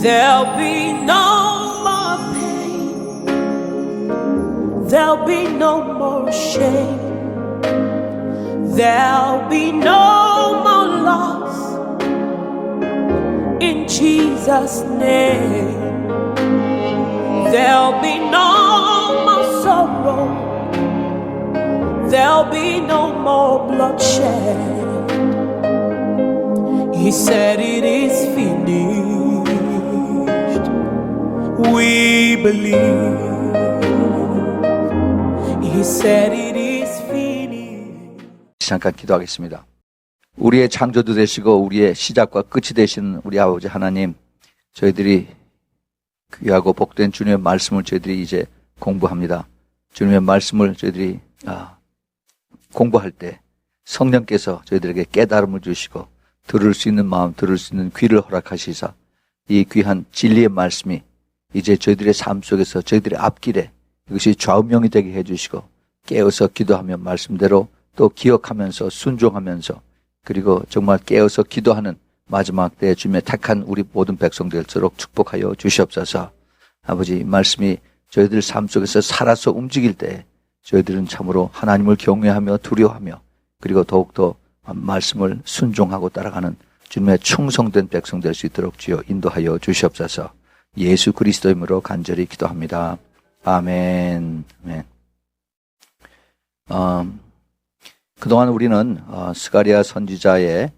There'll be no more pain. There'll be no more shame. There'll be no more loss. In Jesus' name. There'll be no more sorrow. There'll be no more bloodshed. He said it is finished. We believe. He said it is finished. 잠깐 기도하겠습니다. 우리의 창조도 되시고 우리의 시작과 끝이 되시는 우리 아버지 하나님, 저희들이 귀하고 복된 주님의 말씀을 저희들이 이제 공부합니다. 주님의 말씀을 저희들이 공부할 때 성령께서 저희들에게 깨달음을 주시고 들을 수 있는 마음, 들을 수 있는 귀를 허락하시사 이 귀한 진리의 말씀이 이제 저희들의 삶 속에서 저희들의 앞길에 이것이 좌우명이 되게 해주시고 깨어서 기도하며 말씀대로 또 기억하면서 순종하면서 그리고 정말 깨어서 기도하는 마지막 때에 주님의 택한 우리 모든 백성들일수록 축복하여 주시옵소서. 아버지, 말씀이 저희들 삶 속에서 살아서 움직일 때 저희들은 참으로 하나님을 경외하며 두려워하며 그리고 더욱더 말씀을 순종하고 따라가는 주님의 충성된 백성 될 수 있도록 주여 인도하여 주시옵소서. 예수 그리스도 이름으로 간절히 기도합니다. 아멘. 아멘. 그동안 우리는 스가랴 선지자의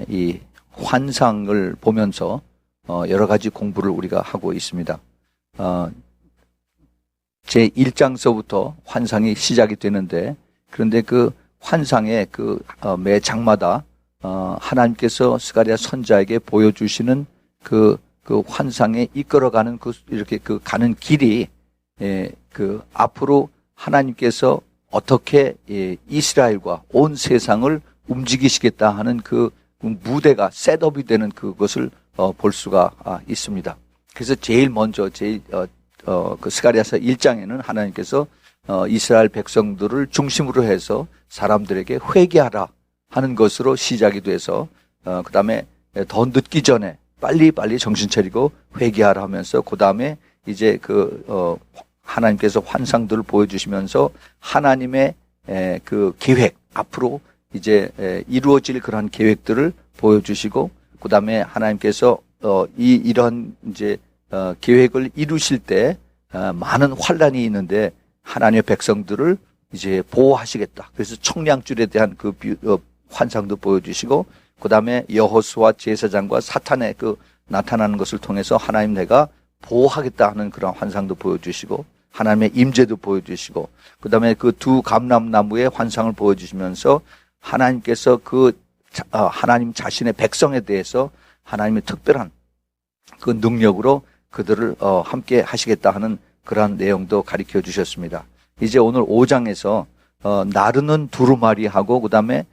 이 환상을 보면서 여러 가지 공부를 우리가 하고 있습니다. 제 1장서부터 환상이 시작이 되는데, 그런데 그 환상의 매 장마다 하나님께서 스가랴 선지자에게 보여주시는 그 환상에 이끌어가는 이렇게 가는 길이 앞으로 하나님께서 어떻게 이스라엘과 온 세상을 움직이시겠다 하는 그 무대가 셋업이 되는 그것을 볼 수가 있습니다. 그래서 제일 먼저 그 스가랴서 1장에는 하나님께서 이스라엘 백성들을 중심으로 해서 사람들에게 회개하라 하는 것으로 시작이 돼서 그 다음에 더 늦기 전에 빨리 정신 차리고 회개하라 하면서 그 다음에 이제 하나님께서 환상들을 보여주시면서 하나님의 그 계획, 앞으로 이제 이루어질 그러한 계획들을 보여주시고, 그 다음에 하나님께서 이런 이제 계획을 이루실 때 많은 환란이 있는데 하나님의 백성들을 이제 보호하시겠다. 그래서 청량줄에 대한 환상도 보여주시고, 그 다음에 여호수아 제사장과 사탄의 나타나는 것을 통해서 하나님 내가 보호하겠다 하는 그런 환상도 보여주시고, 하나님의 임재도 보여주시고, 그 다음에 두 감람나무의 환상을 보여주시면서 하나님께서 하나님 자신의 백성에 대해서 하나님의 특별한 그 능력으로 그들을 함께 하시겠다 하는 그러한 내용도 가르쳐 주셨습니다. 이제 오늘 5장에서 나르는 두루마리하고 그 다음에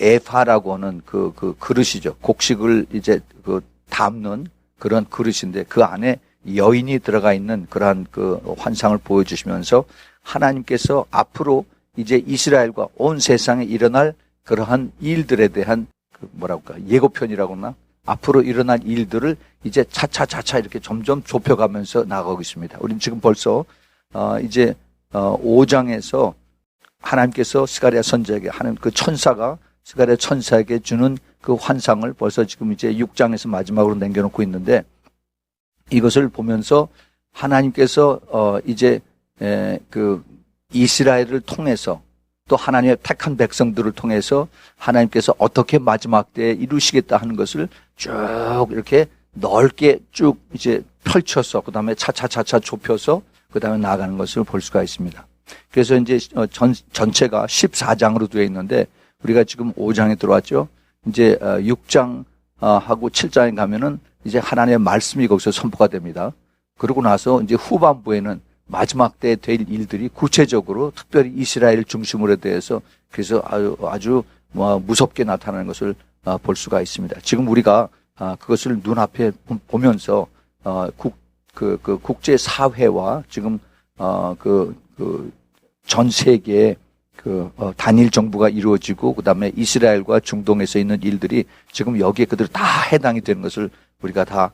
에파라고 하는 그릇이죠. 곡식을 이제 담는 그런 그릇인데 그 안에 여인이 들어가 있는 그러한 환상을 보여주시면서 하나님께서 앞으로 이제 이스라엘과 온 세상에 일어날 그러한 일들에 대한 예고편이라고 하나? 앞으로 일어날 일들을 이제 차차 이렇게 점점 좁혀가면서 나가고 있습니다. 우리는 지금 벌써 이제 5장에서 하나님께서 스가랴 선지자에게 하는 천사가 스가랴 천사에게 주는 그 환상을 벌써 지금 이제 6장에서 마지막으로 남겨놓고 있는데, 이것을 보면서 하나님께서 이제 이스라엘을 통해서 또 하나님의 택한 백성들을 통해서 하나님께서 어떻게 마지막 때에 이루시겠다 하는 것을 쭉 이렇게 넓게 쭉 이제 펼쳐서 그 다음에 차차 좁혀서 그 다음에 나아가는 것을 볼 수가 있습니다. 그래서 이제 전체가 14장으로 되어 있는데 우리가 지금 5장에 들어왔죠. 이제 6장 하고 7장에 가면은 이제 하나님의 말씀이 거기서 선포가 됩니다. 그러고 나서 이제 후반부에는 마지막 때 될 일들이 구체적으로 특별히 이스라엘 중심으로 대해서 그래서 아주 무섭게 나타나는 것을 볼 수가 있습니다. 지금 우리가 그것을 눈앞에 보면서 국제 사회와 지금 전 세계에 단일 정부가 이루어지고 그다음에 이스라엘과 중동에서 있는 일들이 지금 여기에 그대로 다 해당이 되는 것을 우리가 다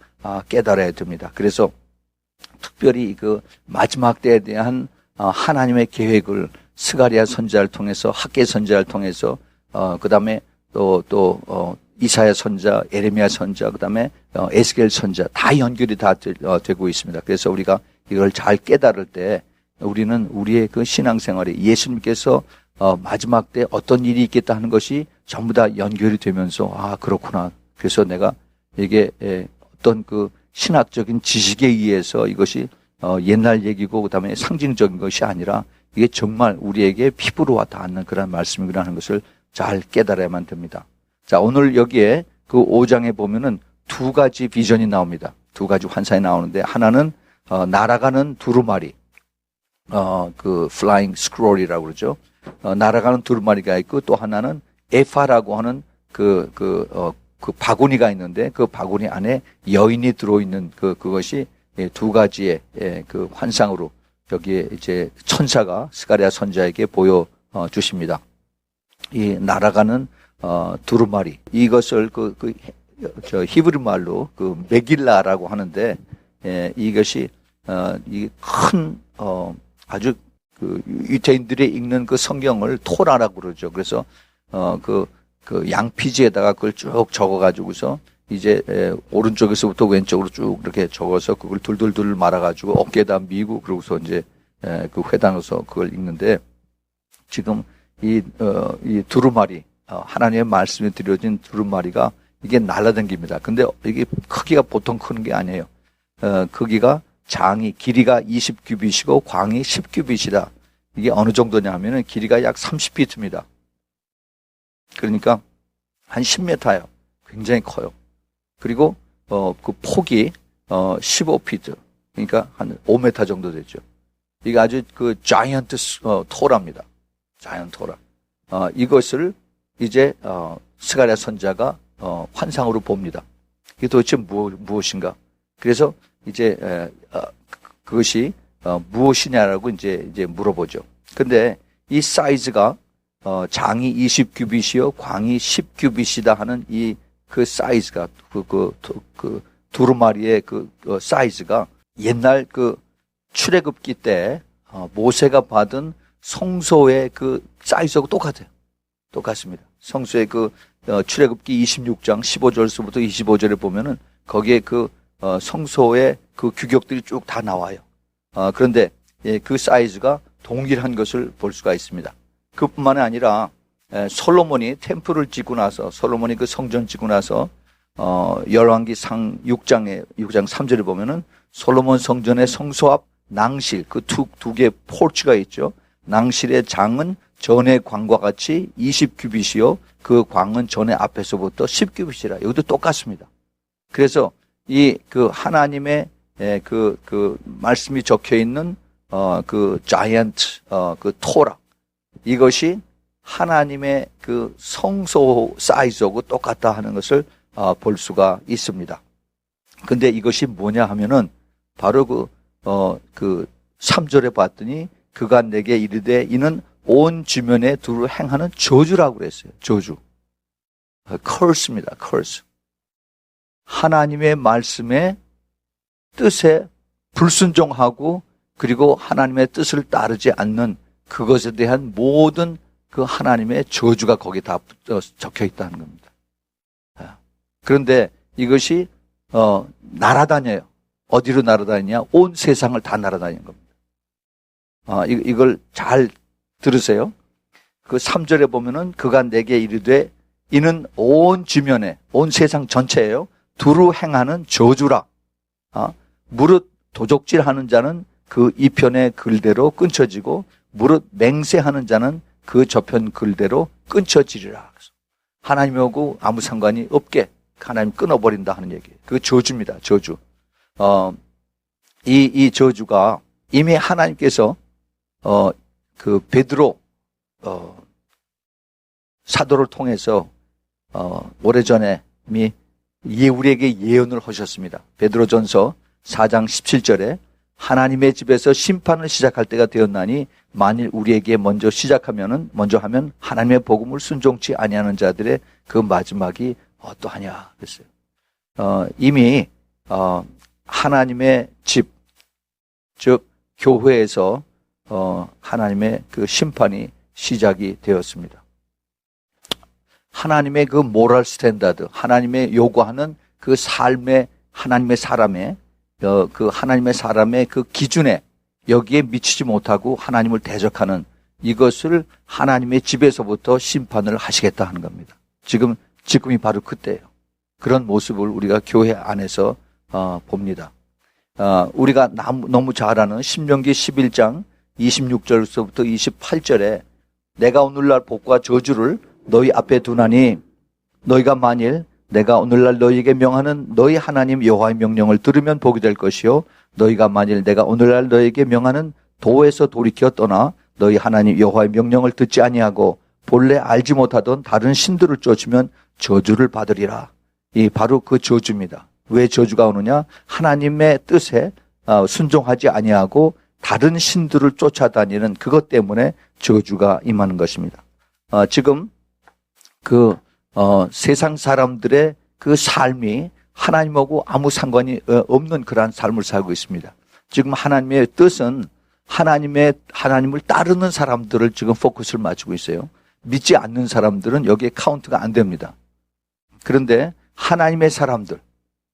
깨달아야 됩니다. 그래서 특별히 그 마지막 때에 대한 하나님의 계획을 스가랴 선지자를 통해서, 학개 선지자를 통해서, 그다음에 또 이사야 선지자, 에레미야 선지자, 그다음에 에스겔 선지자 다 연결이 다 되고 있습니다. 그래서 우리가 이걸 잘 깨달을 때 우리는 우리의 그 신앙생활에 예수님께서 마지막 때 어떤 일이 있겠다 하는 것이 전부 다 연결이 되면서 그렇구나. 그래서 내가 이게 어떤 그 신학적인 지식에 의해서 이것이 옛날 얘기고 그다음에 상징적인 것이 아니라 이게 정말 우리에게 피부로 와 닿는 그런 말씀이구나 하는 것을 잘 깨달아야만 됩니다. 자, 오늘 여기에 그 5장에 보면은 두 가지 비전이 나옵니다. 두 가지 환상이 나오는데 하나는 날아가는 두루마리, 그 flying scroll이라고 그러죠. 날아가는 두루마리가 있고 또 하나는 에파라고 하는 그 바구니가 있는데 그 바구니 안에 여인이 들어있는 그것이 두 가지의 그 환상으로 여기에 이제 천사가 스가랴 선지자에게 보여 주십니다. 이 날아가는 두루마리, 이것을 저 히브리 말로 그 메길라라고 하는데 이것이 이 큰 아주 그 유대인들이 읽는 그 성경을 토라라고 그러죠. 그래서 그 양피지에다가 그걸 쭉 적어가지고서 이제 오른쪽에서부터 왼쪽으로 쭉 이렇게 적어서 그걸 둘둘둘 말아가지고 어깨에다 미고 그러고서 이제 그 회당에서 그걸 읽는데 지금 이 두루마리, 하나님의 말씀이 드려진 두루마리가 이게 날아다닙니다. 근데 이게 크기가 보통 큰 게 아니에요. 크기가 길이가 20규빗이고 광이 10규빗이다. 이게 어느 정도냐 하면은 길이가 약 30피트입니다. 그러니까 한 10m예요. 굉장히 커요. 그리고 그 폭이 15피트. 그러니까 한 5m 정도 되죠. 이게 아주 그 자이언트 토라입니다. 자이언트 토라. 이것을 이제 스가랴 선지자가 환상으로 봅니다. 이게 도대체 무엇인가? 그래서 이제 그것이 무엇이냐라고 이제 물어보죠. 근데 이 사이즈가 장이 20규빗이요, 광이 10규빗이다 하는 그 사이즈가 그 두루마리의 그 사이즈가 옛날 그 출애굽기 때 모세가 받은 성소의 그 사이즈하고 똑같아요. 똑같습니다. 성소의 그 출애굽기 26장 15절부터 25절에 보면은 거기에 그 성소의 그 규격들이 쭉 다 나와요. 그런데 그 사이즈가 동일한 것을 볼 수가 있습니다. 그뿐만이 아니라 솔로몬이 템플을 짓고 나서, 솔로몬이 그 성전 짓고 나서 열왕기상 6장 3절에 보면은 솔로몬 성전의 성소 앞 낭실, 그 두 개의 포치가 있죠. 낭실의 장은 전의 광과 같이 20규빗이요, 그 광은 전의 앞에서부터 10규빗이라. 여기도 똑같습니다. 그래서 그 하나님의 그 말씀이 적혀 있는 그 자이언트 그 토라, 이것이 하나님의 그 성소 사이즈하고 똑같다 하는 것을 볼 수가 있습니다. 근데 이것이 뭐냐 하면은 바로 그 3절에 봤더니 그가 내게 이르되 이는 온 주면에 두루 행하는 저주라고 그랬어요. 저주. curse입니다. curse. 하나님의 말씀의 뜻에 불순종하고 그리고 하나님의 뜻을 따르지 않는 그것에 대한 모든 그 하나님의 저주가 거기에 다 적혀 있다는 겁니다. 그런데 이것이 날아다녀요. 어디로 날아다니냐? 온 세상을 다 날아다니는 겁니다. 이걸 잘 들으세요. 그 3절에 보면은 그가 내게 이르되 이는 온 주면에, 온 세상 전체예요, 두루 행하는 저주라. 무릇 도적질하는 자는 그 이편의 글대로 끊쳐지고 무릇 맹세하는 자는 그 저편 글대로 끊쳐지리라. 하나님하고 아무 상관이 없게 하나님 끊어버린다 하는 얘기예요. 그 저주입니다. 저주. 이 저주가 이미 하나님께서 그 베드로 사도를 통해서 오래전에 이미 우리에게 예언을 하셨습니다. 베드로전서 4장 17절에 하나님의 집에서 심판을 시작할 때가 되었나니 만일 우리에게 먼저 하면 하나님의 복음을 순종치 아니하는 자들의 그 마지막이 어떠하냐 그랬어요. 이미 하나님의 집, 즉 교회에서 하나님의 그 심판이 시작이 되었습니다. 하나님의 그 모럴 스탠다드, 하나님의 요구하는 그 삶의 하나님의 사람의 그 기준에 여기에 미치지 못하고 하나님을 대적하는 이것을 하나님의 집에서부터 심판을 하시겠다 하는 겁니다. 지금이 바로 그때예요. 그런 모습을 우리가 교회 안에서 봅니다. 우리가 너무 잘 아는 신명기 11장 26절부터 28절에 내가 오늘날 복과 저주를 너희 앞에 두나니 너희가 만일 내가 오늘날 너희에게 명하는 너희 하나님 여호와의 명령을 들으면 복이 될 것이요 너희가 만일 내가 오늘날 너희에게 명하는 도에서 돌이켜 떠나 너희 하나님 여호와의 명령을 듣지 아니하고 본래 알지 못하던 다른 신들을 쫓으면 저주를 받으리라. 이 바로 그 저주입니다. 왜 저주가 오느냐? 하나님의 뜻에 순종하지 아니하고 다른 신들을 쫓아다니는 그것 때문에 저주가 임하는 것입니다. 지금 세상 사람들의 그 삶이 하나님하고 아무 상관이 없는 그러한 삶을 살고 있습니다. 지금 하나님의 뜻은 하나님을 따르는 사람들을 지금 포커스를 맞추고 있어요. 믿지 않는 사람들은 여기에 카운트가 안 됩니다. 그런데 하나님의 사람들,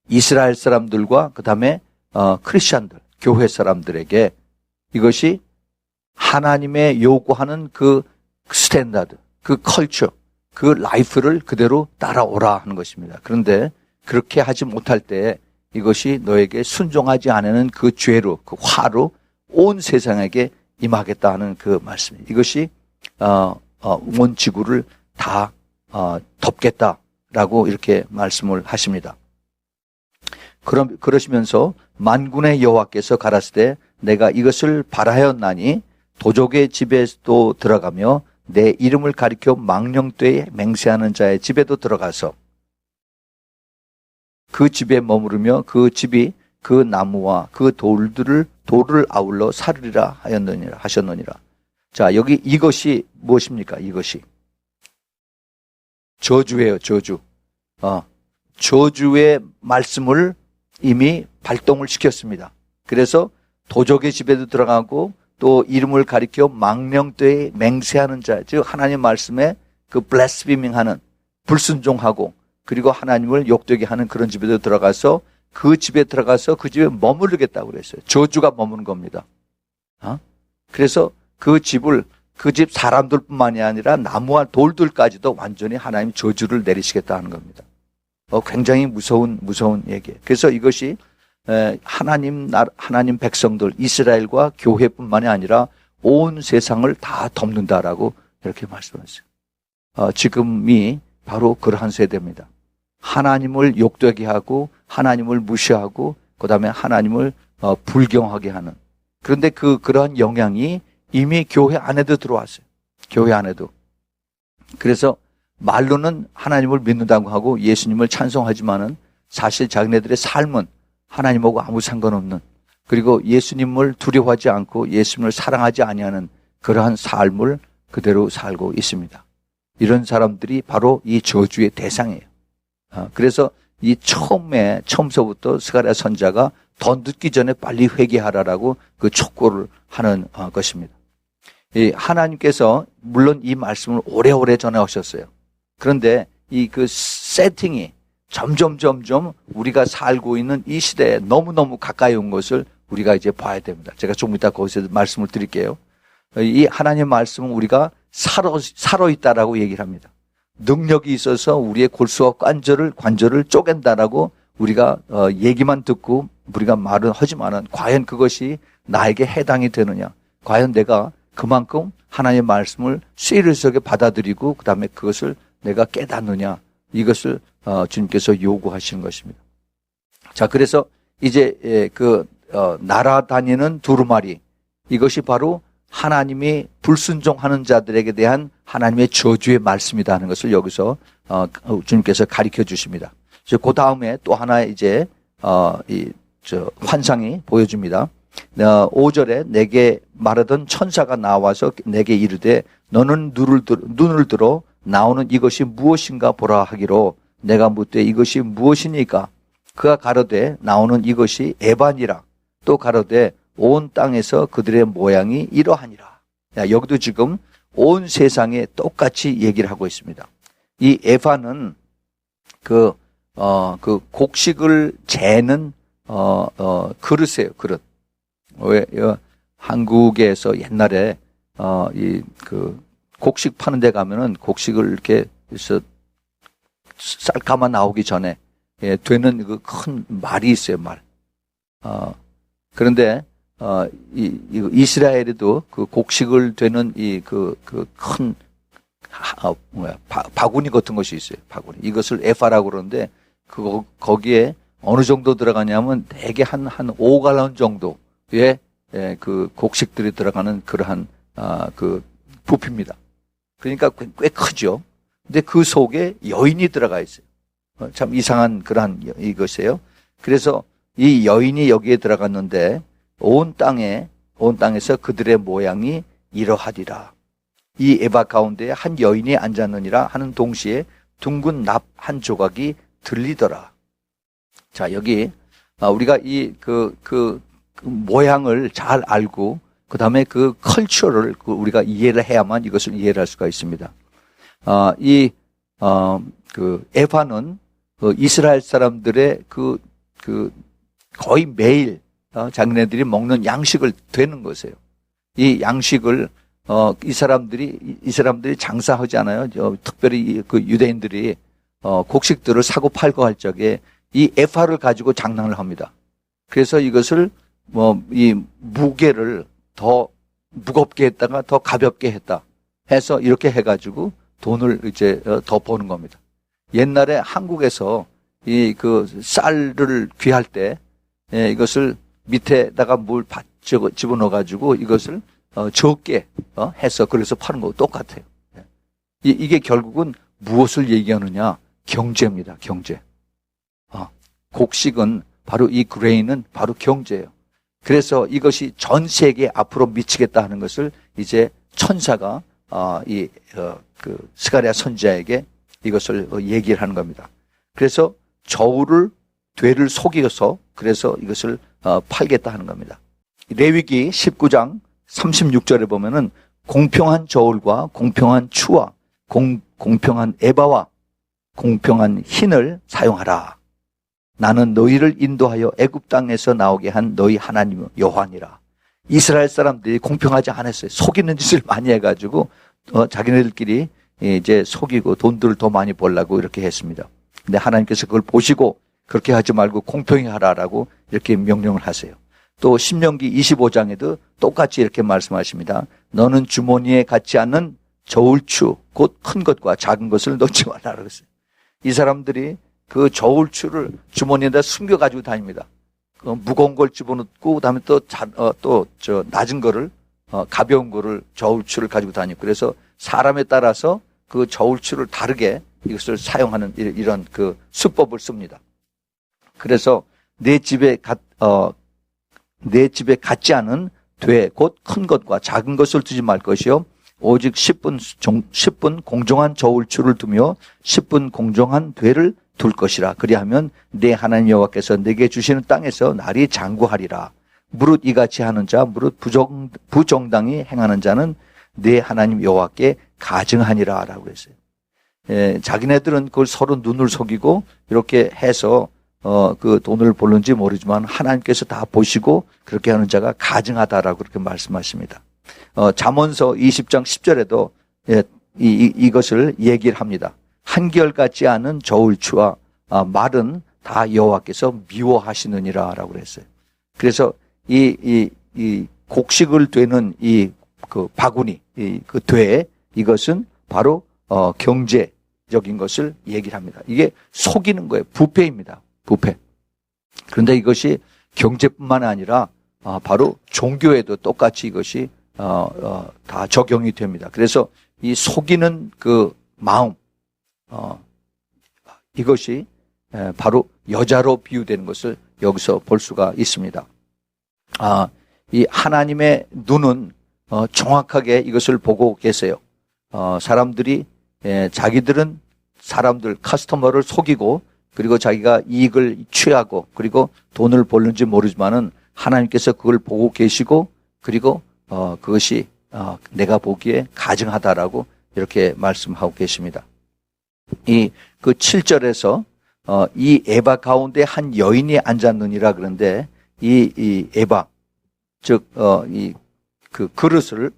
이스라엘 사람들과 그 다음에 크리스천들, 교회 사람들에게 이것이 하나님의 요구하는 그 스탠다드, 그 컬처, 그 라이프를 그대로 따라오라 하는 것입니다. 그런데 그렇게 하지 못할 때 이것이 너에게 순종하지 않는 그 죄로, 그 화로 온 세상에게 임하겠다 하는 그 말씀입니다. 이것이 온 지구를 다 덮겠다라고 이렇게 말씀을 하십니다. 그러시면서 만군의 여호와께서 가라사대 때 내가 이것을 바라하였나니 도적의 집에도 들어가며 내 이름을 가리켜 망령되이 맹세하는 자의 집에도 들어가서 그 집에 머무르며 그 집이 그 나무와 그 돌을 아울러 사르리라 하셨느니라. 자, 여기 이것이 무엇입니까? 이것이 저주예요. 저주. 저주의 말씀을 이미 발동을 시켰습니다. 그래서 도적의 집에도 들어가고 또 이름을 가리켜 망령되이 맹세하는 자, 즉 하나님 말씀에 그 블래스피밍하는, 불순종하고 그리고 하나님을 욕되게 하는 그런 집에도 들어가서 그 집에 머무르겠다고 그랬어요. 저주가 머무는 겁니다. 그래서 그 집 사람들뿐만이 아니라 나무와 돌들까지도 완전히 하나님 저주를 내리시겠다 하는 겁니다. 굉장히 무서운 얘기예요. 그래서 이것이 하나님 백성들, 이스라엘과 교회뿐만이 아니라 온 세상을 다 덮는다라고 이렇게 말씀하셨어요. 지금이 바로 그러한 세대입니다. 하나님을 욕되게 하고 하나님을 무시하고 그다음에 하나님을 불경하게 하는. 그런데 그러한 영향이 이미 교회 안에도 들어왔어요. 교회 안에도. 그래서 말로는 하나님을 믿는다고 하고 예수님을 찬송하지만은 사실 자기네들의 삶은 하나님하고 아무 상관없는, 그리고 예수님을 두려워하지 않고 예수님을 사랑하지 아니하는 그러한 삶을 그대로 살고 있습니다. 이런 사람들이 바로 이 저주의 대상이에요. 그래서 이 처음서부터 스가랴 선자가 더 늦기 전에 빨리 회개하라라고 그 촉구를 하는 것입니다. 하나님께서 물론 이 말씀을 오래오래 전해오셨어요. 그런데 그 세팅이 점점 우리가 살고 있는 이 시대에 너무너무 가까이 온 것을 우리가 이제 봐야 됩니다. 제가 조금 이따 거기서 말씀을 드릴게요. 이 하나님의 말씀은 우리가 살아있다라고 얘기를 합니다. 능력이 있어서 우리의 골수와 관절을 쪼갠다라고 우리가 얘기만 듣고 우리가 말은 하지만은 과연 그것이 나에게 해당이 되느냐? 과연 내가 그만큼 하나님의 말씀을 시리어스하게 받아들이고 그 다음에 그것을 내가 깨닫느냐? 이것을 주님께서 요구하시는 것입니다. 자, 그래서 이제 날아다니는 두루마리, 이것이 바로 하나님이 불순종하는 자들에게 대한 하나님의 저주의 말씀이다 하는 것을 여기서 주님께서 가르쳐 주십니다. 그 다음에 또 하나 이제 환상이 보여줍니다. 5절에 내게 말하던 천사가 나와서 내게 이르되 너는 눈을 들어 나오는 이것이 무엇인가 보라 하기로 내가 묻되 이것이 무엇이니까 그가 가로되 나오는 이것이 에반이라. 또 가로되 온 땅에서 그들의 모양이 이러하니라. 여기도 지금 온 세상에 똑같이 얘기를 하고 있습니다. 이 에바는 그 곡식을 재는 그릇이에요. 그릇. 왜 한국에서 옛날에 곡식 파는 데 가면은 곡식을 이렇게 해서 쌀가마 나오기 전에 되는 그 큰 말이 있어요. 말. 그런데 이스라엘에도 그 곡식을 되는 큰 바구니 같은 것이 있어요. 바구니. 이것을 에파라고 그러는데 거기에 어느 정도 들어가냐면 대개 한 5갈론 정도의 그 곡식들이 들어가는 그러한 그 부피입니다. 그러니까 꽤 크죠. 근데 그 속에 여인이 들어가 있어요. 참 이상한 그러한 이것이에요. 그래서 이 여인이 여기에 들어갔는데 온 땅에서 그들의 모양이 이러하리라. 이 에바 가운데에 한 여인이 앉았느니라 하는 동시에 둥근 납 한 조각이 들리더라. 자, 여기 우리가 그 모양을 잘 알고 그다음에 그 컬처를 우리가 이해를 해야만 이것을 이해를 할 수가 있습니다. 그 에바는 이스라엘 사람들의 거의 매일 자기네들이 먹는 양식을 되는 것이에요. 이 양식을 이 사람들이 장사하지 않아요. 특별히 그 유대인들이 곡식들을 사고 팔고 할 적에 이 에파를 가지고 장난을 합니다. 그래서 이것을 이 무게를 더 무겁게 했다가 더 가볍게 했다 해서 이렇게 해가지고 돈을 이제 더 버는 겁니다. 옛날에 한국에서 그 쌀을 귀할 때 이것을 밑에다가 물 집어넣어 가지고 이것을 적게 해서 그래서 파는 거 똑같아요. 이게 결국은 무엇을 얘기하느냐? 경제입니다. 경제. 곡식은 바로 이 그레인은 바로 경제예요. 그래서 이것이 전 세계에 앞으로 미치겠다 하는 것을 이제 천사가 그 스가랴 선지자에게 이것을 얘기를 하는 겁니다. 그래서 되를 속여서 그래서 이것을 팔겠다 하는 겁니다. 레위기 19장 36절에 보면은 공평한 저울과 공평한 추와 공평한 에바와 공평한 흰을 사용하라. 나는 너희를 인도하여 애굽 땅에서 나오게 한 너희 하나님 여호와니라. 이스라엘 사람들이 공평하지 않았어요. 속이는 짓을 많이 해가지고 자기네들끼리 이제 속이고 돈들을 더 많이 벌라고 이렇게 했습니다. 근데 하나님께서 그걸 보시고 그렇게 하지 말고 공평히 하라라고 이렇게 명령을 하세요. 또 신명기 25장에도 똑같이 이렇게 말씀하십니다. 너는 주머니에 갖지 않는 저울추 곧 큰 것과 작은 것을 넣지 말라 그랬어요. 이 사람들이 그 저울추를 주머니에다 숨겨가지고 다닙니다. 무거운 걸 집어넣고 그다음에 또 낮은 거를 가벼운 거를 저울추를 가지고 다니고 그래서 사람에 따라서 그 저울추를 다르게 이것을 사용하는 이런 그 수법을 씁니다. 그래서 내 집에 갖지 않은 되 곧 큰 것과 작은 것을 두지 말 것이요 오직 10분 공정한 저울추를 두며 10분 공정한 되를 둘 것이라. 그리하면 내 하나님 여호와께서 내게 주시는 땅에서 날이 장구하리라. 무릇 이같이 하는 자 무릇 부정당히 행하는 자는 내 하나님 여호와께 가증하니라 라고 했어요. 자기네들은 그걸 서로 눈을 속이고 이렇게 해서 그 돈을 벌는지 모르지만 하나님께서 다 보시고 그렇게 하는 자가 가증하다라고 그렇게 말씀하십니다. 잠언서 20장 10절에도 이것을 얘기를 합니다. 한결같지 않은 저울추와 말은 다 여호와께서 미워하시느니라라고 그랬어요. 그래서 이 곡식을 되는 그 바구니, 그 되에 이것은 바로 경제적인 것을 얘기를 합니다. 이게 속이는 거예요. 부패입니다. 부패. 그런데 이것이 경제뿐만 아니라 바로 종교에도 똑같이 이것이 다 적용이 됩니다. 그래서 이 속이는 그 마음, 이것이 바로 여자로 비유되는 것을 여기서 볼 수가 있습니다. 이 하나님의 눈은 정확하게 이것을 보고 계세요. 사람들이 자기들은 사람들, 커스터머를 속이고 그리고 자기가 이익을 취하고 그리고 돈을 벌는지 모르지만은 하나님께서 그걸 보고 계시고 그리고 그것이 내가 보기에 가증하다라고 이렇게 말씀하고 계십니다. 이 그 7절에서 이 에바 가운데 한 여인이 앉았느니라 그런데 이 에바 즉 이 그 그릇을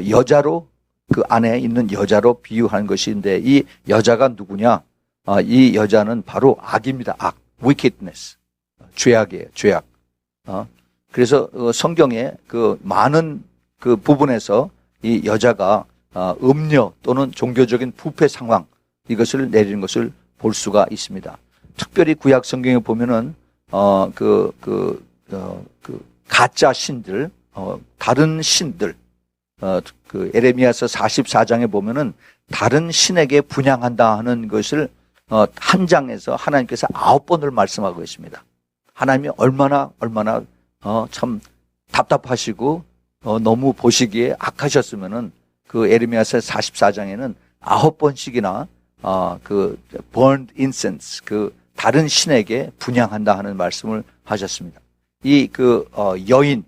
여자로 그 안에 있는 여자로 비유한 것인데 이 여자가 누구냐? 이 여자는 바로 악입니다. 악, wickedness, 죄악이에요. 죄악. 그래서 성경에 그 많은 그 부분에서 이 여자가 음녀 또는 종교적인 부패 상황 이것을 내리는 것을 볼 수가 있습니다. 특별히 구약 성경에 보면은 그 가짜 신들, 다른 신들, 그 에레미야서 44장에 보면은 다른 신에게 분향한다 하는 것을 한 장에서 하나님께서 9번을 말씀하고 있습니다. 하나님이 얼마나 참 답답하시고 너무 보시기에 악하셨으면은 그 에레미야서 44장에는 9번씩이나 그 burned incense 그 다른 신에게 분향한다 하는 말씀을 하셨습니다. 이 그 여인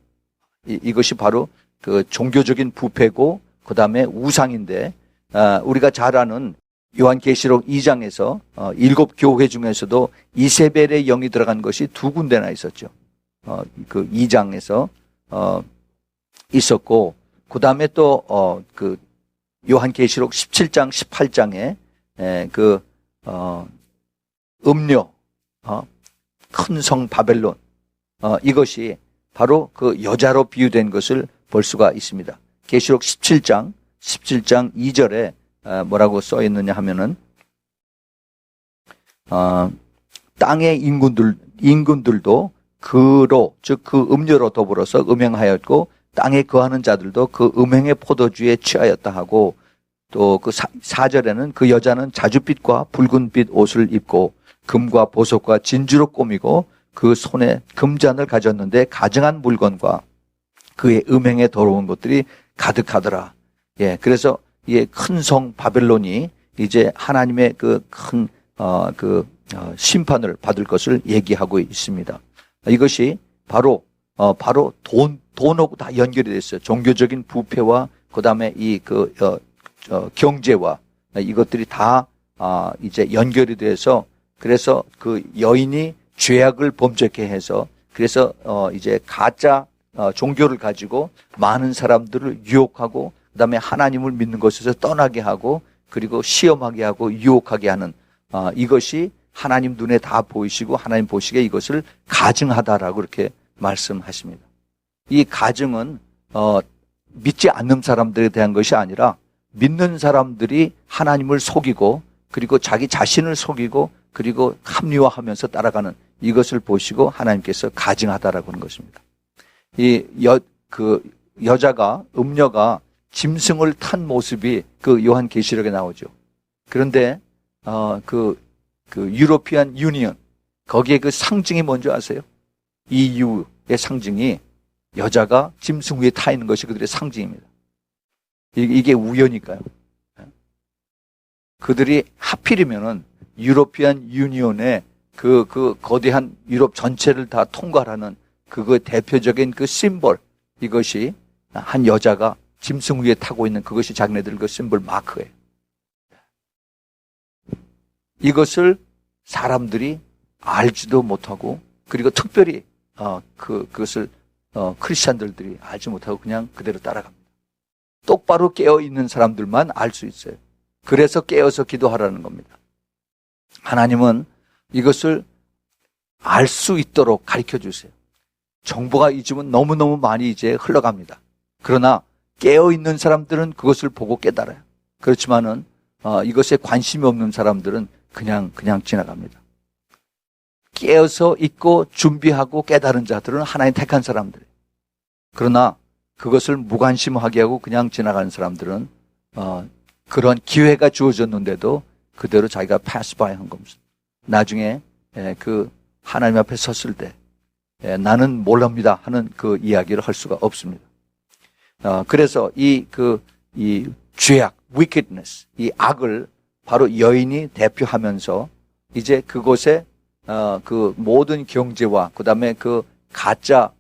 이것이 바로 그 종교적인 부패고 그다음에 우상인데 우리가 잘 아는 요한계시록 2장에서 7 교회 중에서도 이세벨의 영이 들어간 것이 2군데나 있었죠. 그 2장에서 있었고 그다음에 또 그 요한계시록 17장 18장에 그 음료 큰 성 바벨론 이것이 바로 그 여자로 비유된 것을 볼 수가 있습니다. 계시록 17장 2절에 뭐라고 써 있느냐 하면은 땅의 인군들도 그로 즉 그 음료로 더불어서 음행하였고 땅에 거하는 자들도 그 음행의 포도주에 취하였다 하고 또 그 4절에는 그 여자는 자줏빛과 붉은빛 옷을 입고 금과 보석과 진주로 꾸미고 그 손에 금잔을 가졌는데 가증한 물건과 그의 음행에 더러운 것들이 가득하더라. 예, 그래서 이 큰 성 바벨론이 이제 하나님의 그 큰 심판을 받을 것을 얘기하고 있습니다. 이것이 바로 돈하고 다 연결이 됐어요. 종교적인 부패와 그다음에 이 경제와 이것들이 다 이제 연결이 돼서 그래서 그 여인이 죄악을 범죄케 해서 그래서 이제 가짜 종교를 가지고 많은 사람들을 유혹하고 그다음에 하나님을 믿는 것에서 떠나게 하고 그리고 시험하게 하고 유혹하게 하는 이것이 하나님 눈에 다 보이시고 하나님 보시기에 이것을 가증하다라고 이렇게 말씀하십니다. 이 가증은 믿지 않는 사람들에 대한 것이 아니라 믿는 사람들이 하나님을 속이고 그리고 자기 자신을 속이고 그리고 합리화하면서 따라가는 이것을 보시고 하나님께서 가증하다라고 하는 것입니다. 이 여자가 음녀가 짐승을 탄 모습이 그 요한계시록에 나오죠. 그런데 그 유로피안 유니언 거기에 그 상징이 뭔지 아세요? EU의 상징이 여자가 짐승 위에 타 있는 것이 그들의 상징입니다. 이게 우연일까요? 그들이 하필이면은 유로피안 유니언의 그 거대한 유럽 전체를 다 통괄하는 그거 대표적인 그 심볼 이것이 한 여자가 짐승 위에 타고 있는 그것이 자기네들 그 심볼 마크예요. 이것을 사람들이 알지도 못하고 그리고 특별히 그것을 크리스찬들이 알지 못하고 그냥 그대로 따라갑니다. 똑바로 깨어 있는 사람들만 알 수 있어요. 그래서 깨어서 기도하라는 겁니다. 하나님은 이것을 알 수 있도록 가르쳐 주세요. 정보가 이 집은 너무너무 많이 이제 흘러갑니다. 그러나 깨어 있는 사람들은 그것을 보고 깨달아요. 그렇지만은 이것에 관심이 없는 사람들은 그냥 지나갑니다. 깨어서 있고 준비하고 깨달은 자들은 하나님 택한 사람들이에요. 그러나 그것을 무관심하게 하고 그냥 지나가는 사람들은 그런 기회가 주어졌는데도 그대로 자기가 패스바이 한 겁니다. 나중에 그 하나님 앞에 섰을 때 나는 몰랍니다 하는 그 이야기를 할 수가 없습니다. 그래서 이 죄악, wickedness, 이 악을 바로 여인이 대표하면서 이제 그곳에 그 모든 경제와 그다음에 그 가짜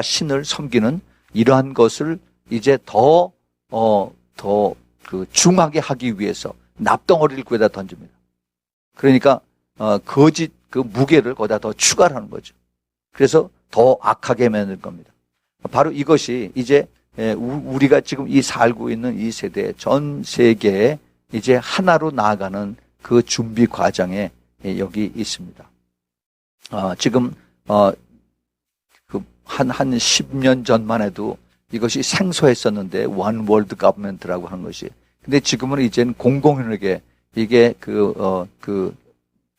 신을 섬기는 이러한 것을 이제 더 중하게 하기 위해서 납덩어리를 거기다 던집니다. 그러니까 거짓 그 무게를 거기다 더 추가를 하는 거죠. 그래서 더 악하게 만들 겁니다. 바로 이것이 이제 우리가 지금 이 살고 있는 이 세대 전 세계에 이제 하나로 나아가는 그 준비 과정에 여기 있습니다. 지금 한 10년 전만 해도 이것이 생소했었는데 원 월드 거버먼트라고 하는 것이. 근데 지금은 이제는 공공연하게 이게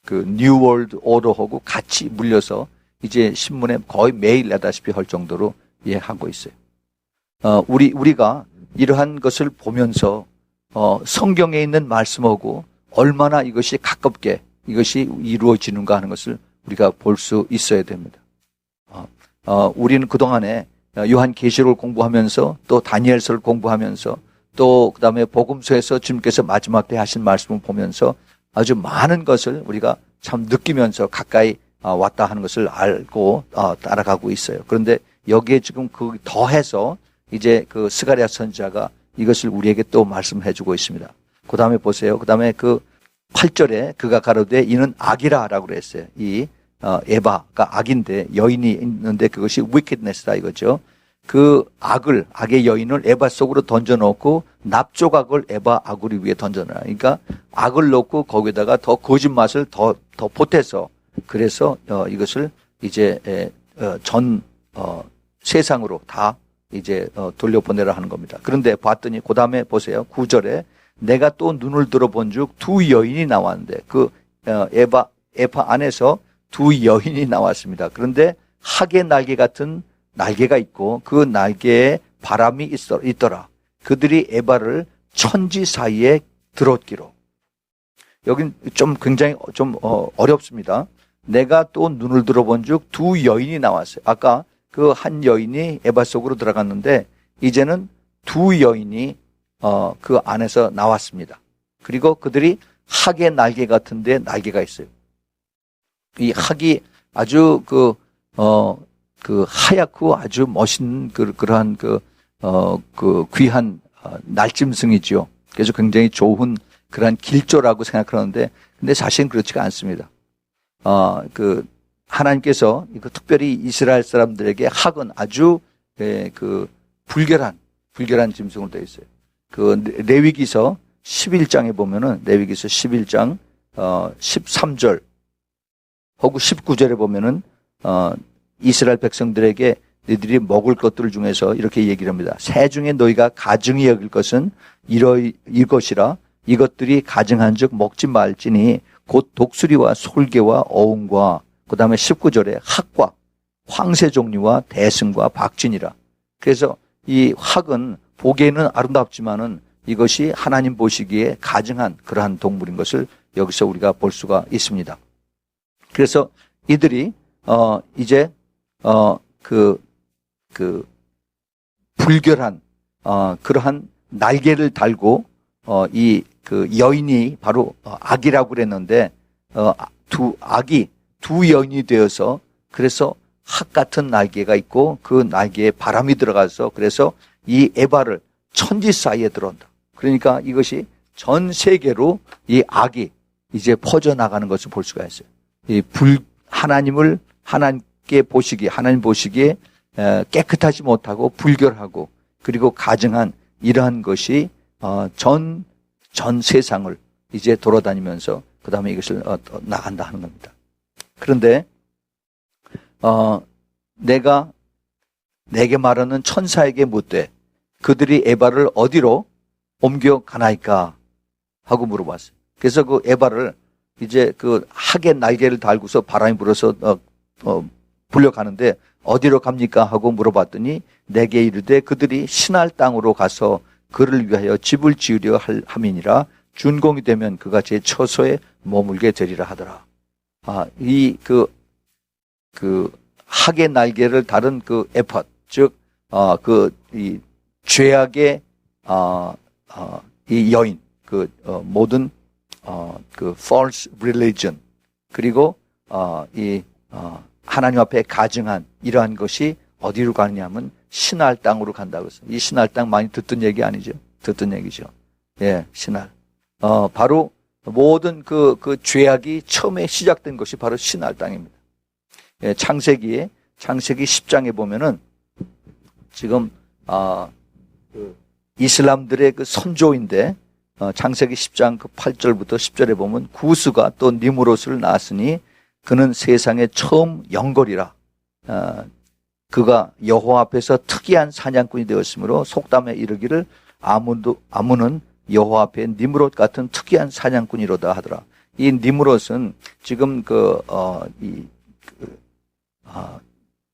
뉴 월드 오더하고 같이 물려서 이제 신문에 거의 매일 내다시피 할 정도로 하고 있어요. 우리가 이러한 것을 보면서 성경에 있는 말씀하고 얼마나 이것이 가깝게 이것이 이루어지는가 하는 것을 우리가 볼 수 있어야 됩니다. 우리는 그동안에 요한계시록을 공부하면서 또 다니엘서를 공부하면서 또 그다음에 복음서에서 주님께서 마지막 때 하신 말씀을 보면서 아주 많은 것을 우리가 참 느끼면서 가까이 왔다 하는 것을 알고 따라가고 있어요. 그런데 여기에 지금 그 더해서 이제 그 스가랴 선지자가 이것을 우리에게 또 말씀해 주고 있습니다. 그 다음에 보세요. 그 다음에 그 8절에 그가 가로되 이는 악이라라고 그랬어요. 이 에바가 악인데 여인이 있는데 그것이 wickedness다 이거죠. 그 악의 여인을 에바 속으로 던져놓고 납조각을 에바 아구리 위에 던져놔. 그러니까 악을 넣고 거기다가 더 거짓말을 더 보태서 그래서 이것을 이제 전 세상으로 다 이제 돌려보내라 하는 겁니다. 그런데 봤더니 그 다음에 보세요. 9절에 내가 또 눈을 들어본즉 두 여인이 나왔는데 그 에바 안에서 두 여인이 나왔습니다. 그런데 학의 날개 같은 날개가 있고 그 날개에 바람이 있더라. 그들이 에바를 천지 사이에 들었기로. 여긴 좀 굉장히 좀 어렵습니다. 내가 또 눈을 들어본즉 두 여인이 나왔어요. 아까 그 한 여인이 에바 속으로 들어갔는데 이제는 두 여인이 그 안에서 나왔습니다. 그리고 그들이 학의 날개 같은데 날개가 있어요. 이 학이 아주 그 하얗고 아주 멋있는 그러한 그 귀한 날짐승이죠. 그래서 굉장히 좋은 그러한 길조라고 생각하는데, 근데 사실은 그렇지가 않습니다. 하나님께서 특별히 이스라엘 사람들에게 학은 아주 불결한 짐승으로 되어 있어요. 레위기서 11장에 보면은 레위기서 11장 13절 하고 19절에 보면은 이스라엘 백성들에게 너희들이 먹을 것들 중에서 이렇게 얘기를 합니다. 새 중에 너희가 가증히 여길 것은 이것이라 이것들이 가증한즉 먹지 말지니 곧 독수리와 솔개와 어흥과 그 다음에 19절에 학과 황새 종류와 대승과 박진이라. 그래서 이 학은 보기에는 아름답지만은 이것이 하나님 보시기에 가증한 그러한 동물인 것을 여기서 우리가 볼 수가 있습니다. 그래서 이들이 이제 불결한 그러한 날개를 달고 이 여인이 바로 악이라고 그랬는데 두 여인이 되어서 그래서 학 같은 날개가 있고 그 날개에 바람이 들어가서 그래서 이 에바를 천지 사이에 들어온다. 그러니까 이것이 전 세계로 이 악이 이제 퍼져나가는 것을 볼 수가 있어요. 이 하나님 보시기에 깨끗하지 못하고 불결하고 그리고 가증한 이러한 것이 전 세상을 이제 돌아다니면서 그 다음에 이것을 나간다 하는 겁니다. 그런데 내게 말하는 천사에게 묻되 그들이 에바를 어디로 옮겨가나이까 하고 물어봤어요. 그래서 그 에바를 이제 그 학의 날개를 달고서 바람이 불어서 불려가는데 어디로 갑니까 하고 물어봤더니 내게 이르되 그들이 신할 땅으로 가서 그를 위하여 집을 지으려 함이니라. 준공이 되면 그가 제 처소에 머물게 되리라 하더라. 학의 날개를 다른 그 에팟, 즉 이 죄악의 이 여인, 모든 그 false religion 그리고 하나님 앞에 가증한 이러한 것이 어디로 가느냐면 신할 땅으로 간다고 했어요. 이 신할 땅 많이 듣던 얘기 아니죠? 듣던 얘기죠. 예, 신할. 바로 모든 그 죄악이 처음에 시작된 것이 바로 신할 땅입니다. 예, 창세기 10장에 보면은 지금 그 이슬람들의 그 선조인데 창세기 10장 그 8절부터 10절에 보면 구스가 또 니무롯을 낳았으니 그는 세상에 처음 영걸이라. 그가 여호와 앞에서 특이한 사냥꾼이 되었으므로 속담에 이르기를 아문은 여호와 앞에 니무롯 같은 특이한 사냥꾼이로다 하더라. 이 니무롯은 지금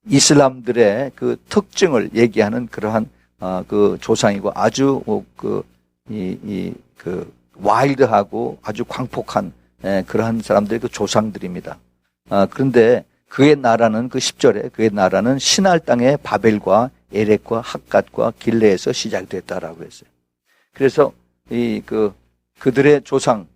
이슬람들의 그 특징을 얘기하는 그러한 그 조상이고 아주 와일드하고 아주 광폭한 그러한 사람들의 그 조상들입니다. 그런데 그의 나라는 그 10절에 그의 나라는 신할 땅의 바벨과 에렉과 학갓과 길레에서 시작됐다라고 했어요. 그래서 그들의 조상,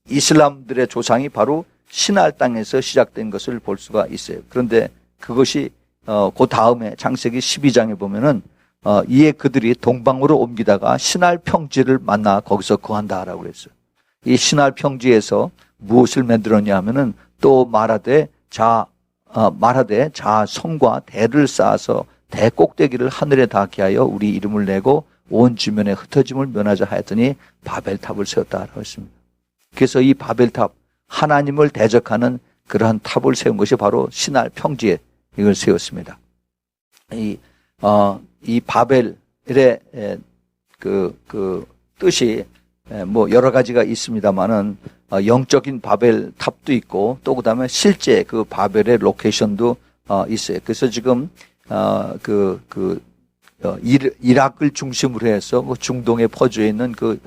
이슬람들의 조상이 바로 신할 땅에서 시작된 것을 볼 수가 있어요. 그런데 그것이 그 다음에 창세기 12장에 보면은 이에 그들이 동방으로 옮기다가 신할 평지를 만나 거기서 거한다라고 했어요. 이 신할 평지에서 무엇을 만들었냐 하면은 또 말하되 자 성과 대를 쌓아서 대 꼭대기를 하늘에 닿게 하여 우리 이름을 내고 온 주변에 흩어짐을 면하자 하였더니 바벨탑을 세웠다라고 했습니다. 그래서 이 바벨탑 하나님을 대적하는 그러한 탑을 세운 것이 바로 신할 평지에 이걸 세웠습니다. 이 바벨의 그 뜻이 뭐 여러 가지가 있습니다만은 영적인 바벨 탑도 있고 또 그다음에 실제 그 바벨의 로케이션도 있어요. 그래서 지금 이라크를 중심으로 해서 그 중동에 퍼져 있는 그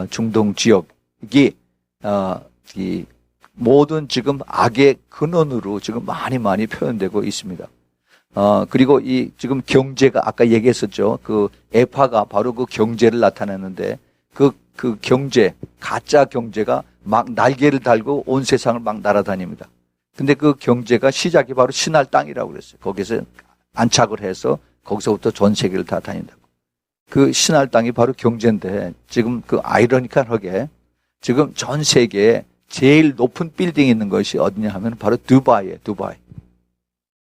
중동 지역이 이 모든 지금 악의 근원으로 지금 많이 표현되고 있습니다. 그리고 이 지금 경제가 아까 얘기했었죠. 그 에파가 바로 그 경제를 나타내는데 그 경제, 가짜 경제가 막 날개를 달고 온 세상을 막 날아다닙니다. 근데 그 경제가 시작이 바로 신할 땅이라고 그랬어요. 거기서 안착을 해서 거기서부터 전 세계를 다 다닌다고. 그 신할 땅이 바로 경제인데 지금 그 아이러니컬하게 지금 전 세계에 제일 높은 빌딩이 있는 것이 어디냐 하면 바로 두바이예요. 두바이.